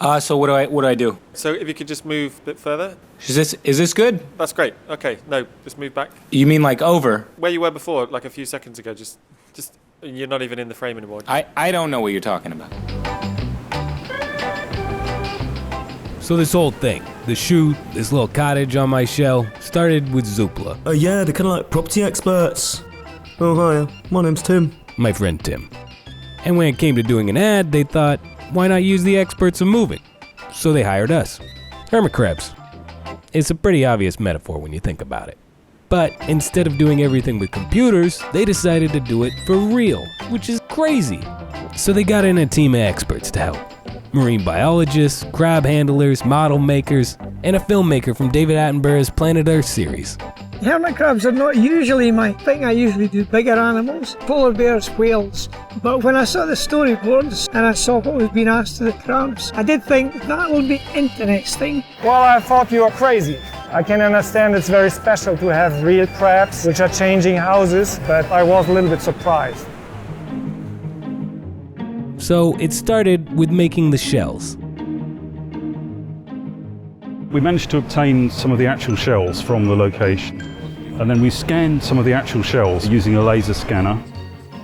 So what do I do? So if you could just move a bit further. Is this good? That's great. Okay, no, just move back. You mean like over? Where you were before, like a few seconds ago, just you're not even in the frame anymore. I don't know what you're talking about. So this whole thing, the shoot, this little cottage on my shell, started with Zoopla. Oh yeah, they're kind of like property experts. Oh hi, my name's Tim. My friend Tim. And when it came to doing an ad, they thought, why not use the experts of moving? So they hired us. Hermit crabs. It's a pretty obvious metaphor when you think about it. But instead of doing everything with computers, they decided to do it for real, which is crazy. So they got in a team of experts to help. Marine biologists, crab handlers, model makers, and a filmmaker from David Attenborough's Planet Earth series. Hermit crabs are not usually my thing. I usually do bigger animals, polar bears, whales. But when I saw the storyboards and I saw what was being asked of the crabs, I did think that would be interesting. Well, I thought you were crazy. I can understand it's very special to have real crabs which are changing houses, but I was a little bit surprised. So it started with making the shells. We managed to obtain some of the actual shells from the location, and then we scanned some of the actual shells using a laser scanner.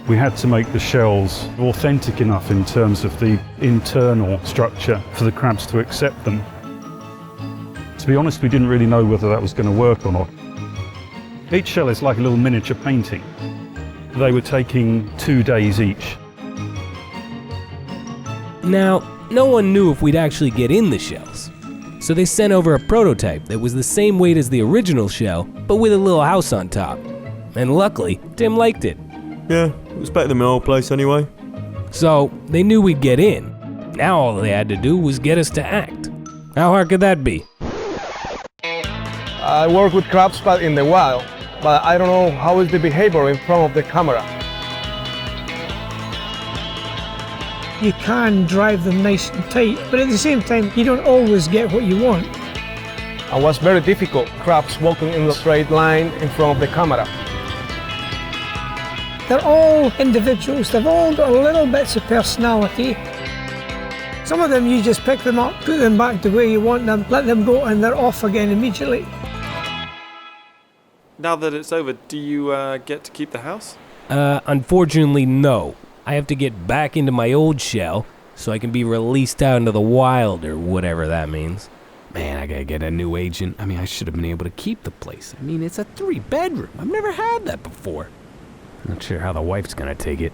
We had to make the shells authentic enough in terms of the internal structure for the crabs to accept them. To be honest, we didn't really know whether that was going to work or not. Each shell is like a little miniature painting. They were taking 2 days each. Now, no one knew if we'd actually get in the shells. So they sent over a prototype that was the same weight as the original shell, but with a little house on top. And luckily, Tim liked it. Yeah, it was better than my old place anyway. So they knew we'd get in. Now all they had to do was get us to act. How hard could that be? I work with crabs but in the wild, but I don't know how is the behavior in front of the camera. You can drive them nice and tight, but at the same time, you don't always get what you want. It was very difficult, crabs walking in a straight line in front of the camera. They're all individuals, they've all got little bits of personality. Some of them you just pick them up, put them back to where you want them, let them go and they're off again immediately. Now that it's over, do you get to keep the house? Unfortunately, no. I have to get back into my old shell so I can be released out into the wild or whatever that means. Man, I gotta get a new agent. I mean, I should have been able to keep the place. I mean, it's a 3-bedroom. I've never had that before. Not sure how the wife's gonna take it.